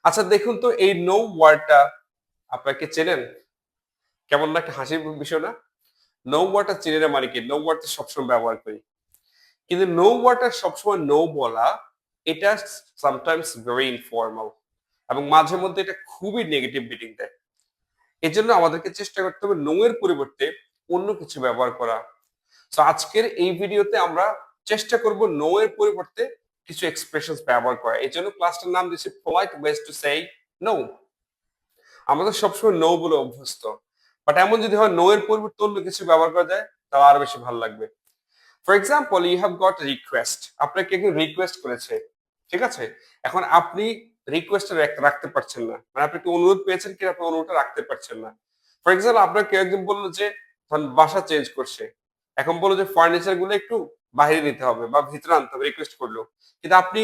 আচ্ছা দেখুন তো এই নো ওয়ার্ডটা আপনারা কি চেনেন? কেমন না একটা হাসির বিষয় না? নো ওয়ার্ডটা চেনে না মানে কি? নো ওয়ার্ড তো সবসময় ব্যবহার করি। কিন্তু নো ওয়ার্ডটা সবসময় নো বলা এটা sometimes very informal এবং মাঝে মধ্যে এটা খুবই নেগেটিভ মিনিং দেয়। এজন্য আমাদেরকে চেষ্টা করতে হবে নো এর পরিবর্তে অন্য কিছু ব্যবহার করা। সো আজকের এই ভিডিওতে আমরা চেষ্টা করব নো এর পরিবর্তে কিছু এক্সপ্রেশনস ব্যবহার করা। এজন্য ক্লাসটার নাম দিয়েছি polite ways to say no। আমাদের সবসময় নো বলে অভ্যস্ত। বাট এমন যদি হয় নো এর পরিবর্তে অন্য কিছু ব্যবহার করা যায় তাহলে আরো বেশি ভালো লাগবে। For example you have got request, আপনাকে কেউ রিকোয়েস্ট করেছে, ঠিক আছে? এখন আপনি রিকোয়েস্টটা রাখতে পারছেন না, মানে আপনি একটা অনুরোধ পেয়েছেন কিন্তু আপনি অনুরোধটা রাখতে পারছেন না। ফর এক্সাম্পল আপনার কেউ একজন বললো যে ধরেন বাসা চেঞ্জ করছে, এখন বললো যে ফার্নিচার গুলো একটু বাইরে নিতে হবে বা ভিতরে আনতে হবে, রিকোয়েস্ট করলো, কিন্তু আপনি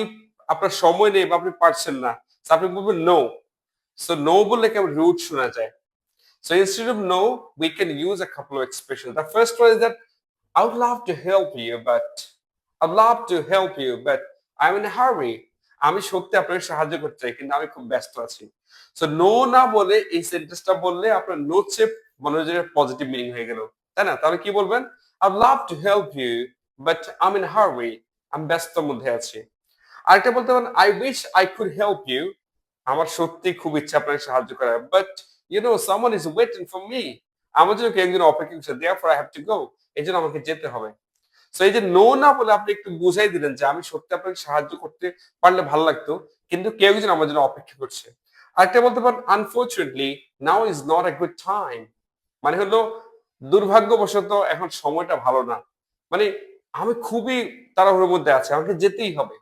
আপনার সময় নেই বা আপনি পারছেন না, তো আপনি বলবেন নো। সো নো বললে কেমন রুড শোনা যায়। So instead of no, we can use a couple of expressions. The first one is that I would love to help you, but I'd love to help you, but I'm in a hurry. আমি সত্যি আপনাকে সাহায্য করতে চাই কিন্তু আমি খুব ব্যস্ত আছি। সো নো না বলে এই সেন্টেন্সটা বললে আপনার নো চেপ মনে হয় যে পজিটিভ মিনিং হয়ে গেল, তাই না? তাহলে কি বলবেন? I'd love to help you, but I'm in a hurry. আমি ব্যস্ততার মধ্যে আছি। আরেকটা বলতে পারেন I wish I could help you. আমার সত্যি খুব ইচ্ছা আপনাকে সাহায্য করার। But someone is waiting for me. আমার জন্য কেউ একজন অপেক্ষা করছে। Therefore I have to go. এজন্য আমাকে যেতে হবে। সো এই যে নো না বলে আপনি একটু বুঝাই দিলেন যে আমি সত্যি আপনাকে সাহায্য করতে পারলে ভালো লাগতো। কিন্তু কেউ একজন আমার জন্য অপেক্ষা করছে। আরেকটা বলতে পারেন unfortunately now is not a good time. মানে হলো দুর্ভাগ্যবশত এখন সময়টা ভালো না। মানে আমি খুবই তাড়াহুড়োর মধ্যে আছি। আমাকে যেতেই হবে।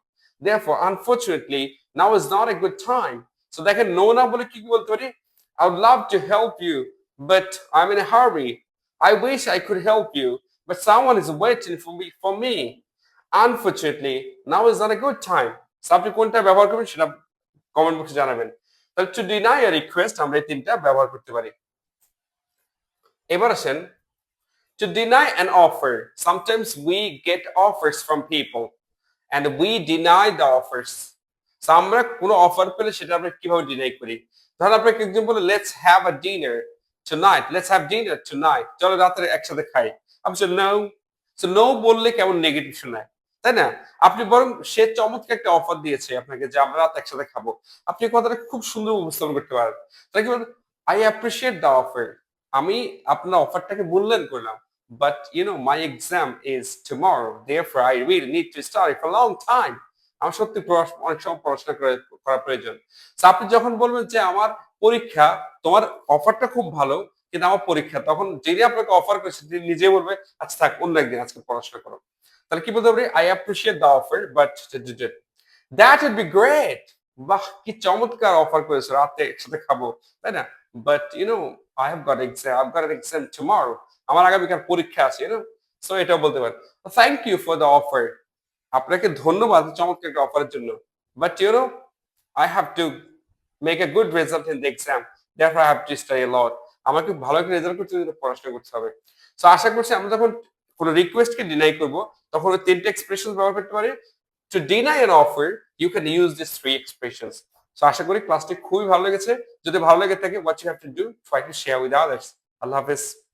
Therefore, unfortunately, now is not a good time. So দেখেন নো না বলে কি বলতে পারি? I would love to help you, but I'm in a hurry. I wish I could help you, but someone is waiting for me. Unfortunately, now is not a good time. So আপনি কোনটা ব্যবহার করবেন সেটা comment বক্সে জানাবেন। তাহলে to deny a request আমরা এই তিনটা ব্যবহার করতে পারি। এবার আসেন to deny an offer. Sometimes we get offers from people and we deny the offers. So আমরা কোনো অফার পেলে সেটা আমরা কিভাবে ডিনাই করি? ধরেন আপনাকে একজন বলে let's have a dinner tonight, let's have dinner tonight, চলো রাতে একসাথে খাই। আপনি নো। সো নো বললে কেমন নেগেটিভ শোনায়, তাই না? আপনি বরং সে চমৎকার একটা অফার দিয়েছে আপনাকে যে আমরা রাত একসাথে খাবো, আপনি কথাটা খুব সুন্দর উপস্থাপন করতে পারেন। তাই কি বলবেন? I appreciate the offer. আমি আপনার অফারটাকে মূল্যায়ন করলাম, but my exam is tomorrow, therefore I really need to study for a long time. আমার সত্যি অনেক সময় পড়াশোনা করা প্রয়োজন। So আপনি যখন বলবেন যে আমার পরীক্ষা, তোমার অফারটা খুব ভালো কিন্তু আমার পরীক্ষা, তখন যিনি আপনাকে অফার করেছে তিনি নিজে বলবে আচ্ছা থাক অন্য একদিন, আজকে পড়াশোনা করো। তাহলে কি বলতে পারি? I appreciate the offer but that would be great. বাহ কি চমৎকার অফার করেছো, রাতে একসাথে খাবো, তাই না? But I have got exam, I have got exam tomorrow. আমার আগামীকাল পরীক্ষা আছে, সো এটাও বলতে পারেন। Thank you for the offer. আপনাকে ধন্যবাদ চমৎকার একটা অফারের জন্য। But I have to make a good result in the exam. Therefore, I have to study a lot. আমাকে ভালো একটা রেজাল্ট করতে হলে পড়াশোনা করতে হবে। সো আশা করছি আমরা যখন কোন রিকোয়েস্ট কে ডিনাই করব তখন ওই তিনটা এক্সপ্রেশন ব্যবহার করতে পারি। To deny an offer, you can use these three expressions. So আশা করি ক্লাসটি খুবই ভালো লেগেছে। যদি ভালো লেগে থাকে, what you have to do, try to share with others. আল্লাহ হাফেজ।